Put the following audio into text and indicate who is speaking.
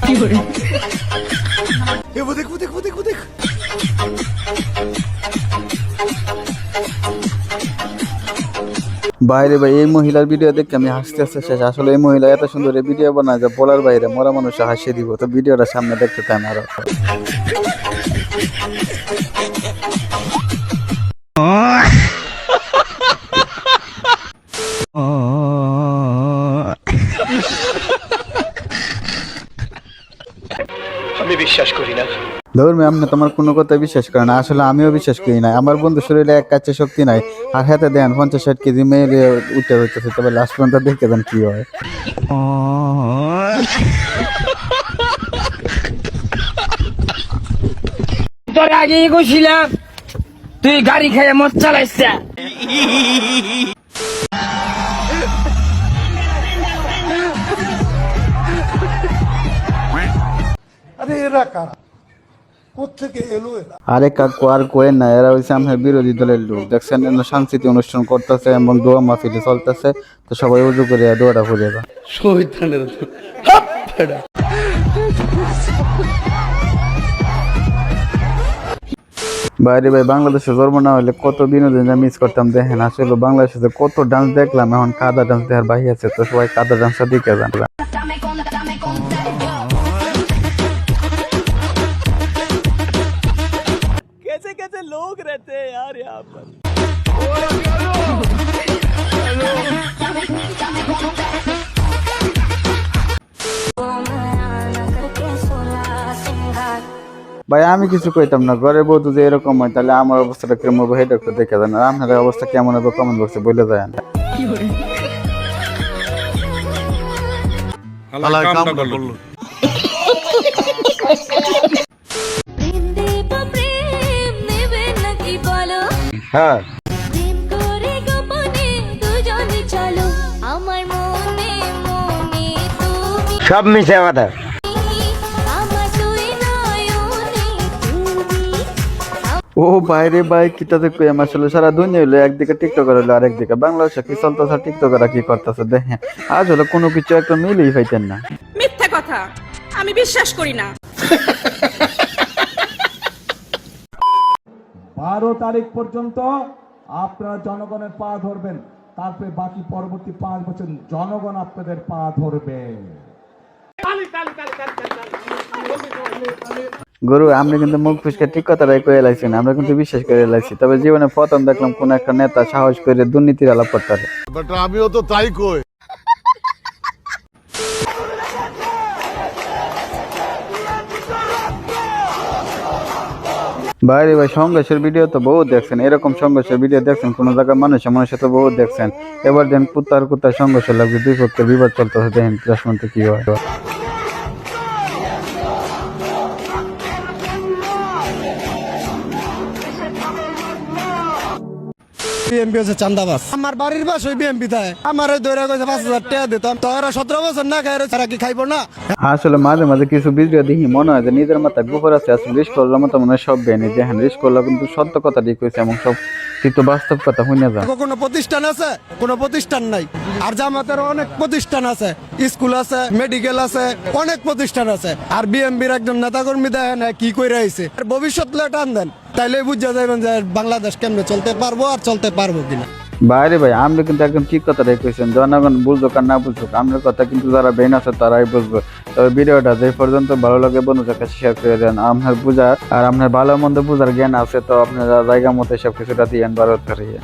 Speaker 1: বাইরে ভাই এই মহিলার ভিডিও দেখে আমি হাসতে হাসতে শেষ। আসলে এই মহিলা এত সুন্দর ভিডিও বানায় যে বলার বাইরে, মরা মানুষ হাসিয়ে দিব। তো ভিডিওটা সামনে দেখতে চান আরো।
Speaker 2: আমি বিশ্বাস করি না।
Speaker 1: ধর্মে আপনি তোমার কোনো কথা বিশ্বাস করে না। আসলে আমিও বিশ্বাস করি না। আমার বন্ধু শরীরে এক কাছে শক্তি নাই, আর হাতে দেন 50-60 কেজি মেয়েরে উঠে হইতেছে। তবে লাস্ট পর্যন্ত দেখে দেন কি হয়।
Speaker 3: তোর আগেই কইছিলাম তুই গাড়ি খেয়ে মদ চালাইছ।
Speaker 4: আরে এরা কারা, কোত্থেকে এলো এরা?
Speaker 1: আরে কাকু আর কোয়েন না, এরা হচ্ছে আমার বিরোধী দলের লোক। দেখছেন সাংস্কৃতিক অনুষ্ঠান করতেছে এবং দোয়া মাহফিলে চলতেছে। তো সবাই উজু করে দোয়াটা পড়ে যাবে। বাইরে ভাই বাংলাদেশে জন্ম না হলে কত বিনোদন মিস করতাম। দেখেন আসলে বাংলাদেশে কত ডান্স দেখলাম, এখন কাদা ডান্স দেখার বাহি আছে। তো সবাই কাদা ডান্সটা দিকে যান।
Speaker 3: कैसे कैसे लोग रहते हैं यार यहाँ पर।
Speaker 1: ভাই আমি কিছু কইতাম না, ঘরে বউ যদি এরকম হয় তাহলে আমার অবস্থাটা কেমন হবে সেটা একটু দেখে দেন। আর আপনাদের অবস্থা কেমন হবে কমেন্ট বক্সে বলে যায়। হ্যাঁ
Speaker 3: সব মিশে কথা।
Speaker 1: ও বাইরে ভাই কিটাতে কই আমি আসলে সারা দুনিয়া হইলো, একদিকে টিকটকার হইলো আর একদিকে বাংলাদেশে কি চলতেছে, টিকটকাররা কি করতেছে দেখেন। আজ হলো কোনো কিছু একটা মিলেই পাইতেন না।
Speaker 5: মিথ্যা কথা, আমি বিশ্বাস করি না।
Speaker 4: 12 তারিখ পর্যন্ত আপনারা জনগণের পা ধরবেন, তারপরে বাকি পরবর্তী 5 বছর জনগণ আপনাদের পা ধরবে।
Speaker 1: গরু আমরা কিন্তু মুখ ফুসকে ঠিক কথাটাই কয়ে লাইছি না, আমরা কিন্তু বিশ্বাস করে লাইছি। তবে জীবনে প্রথম দেখলাম কোন একটা নেতা সাহস করে দুর্নীতির আলাপ করতে পারে।
Speaker 6: আমিও তো তাই কই।
Speaker 1: বাইরে ভাই সংঘর্ষের ভিডিও তো বহুত দেখছেন, এরকম সংঘর্ষের ভিডিও দেখছেন কোন জায়গায় মানুষের তো বহুত দেখছেন। এবার দেন কুত্তার সংঘর্ষ লাগবে, দুই পক্ষের বিবাদ চলতেছে। দেখেন রাষ্ট্রমন্ত্রী কি হয়।
Speaker 4: বিএমপি হচ্ছে চান্দাবাজ। আমার বাড়ির পাশে বিএমপি থাকে, আমার দৈরা কইছে 5000 টাকা দিতাম। তো এরা 17 বছর না খায়, এরা কি খাইবো না?
Speaker 1: আসলে মাঝে মাঝে কিছু ভিডিও দেখি মনে হয় যে নিজের মাথায় গোবর আছে। আসলে রিস্ক করলার মতো মনে হয় সব বেনি। দেখেন রিস্ক করলে কিন্তু সত্য কথা ঠিক হয়েছে এবং সব কিন্তু বাস্তব কথা শুনে যায়।
Speaker 4: কোনো প্রতিষ্ঠান আছে? কোনো প্রতিষ্ঠান নাই। আর জামাতের অনেক প্রতিষ্ঠান আছে, স্কুল আছে, মেডিকেল আছে, অনেক প্রতিষ্ঠান আছে। আর বিএমপির একজন নেতাকর্মী দেখেন কি কইরা আইছে। আর ভবিষ্যৎ টান দেন, তাইলে বুঝা যাবেন যে বাংলাদেশ কেমনে চলতে পারবো আর চলতে পারবো কিনা।
Speaker 1: বাইরে ভাই আপনি কিন্তু একদম ঠিক কথাটাই কইছেন। জনগণ বুঝুক আর না বুঝুক, আপনার কথা কিন্তু যারা ব্রেন আছে তারাই বুঝবে। তবে ভিডিওটা যে পর্যন্ত ভালো লাগে বন্ধুদের কাছে শেয়ার করে দেন। আপনার বুঝার আর আপনার ভালো মন্দ বুঝার জ্ঞান আছে, তো আপনারা জায়গা মতো সব কিছুটা দিয়েন ভারত করিয়ে।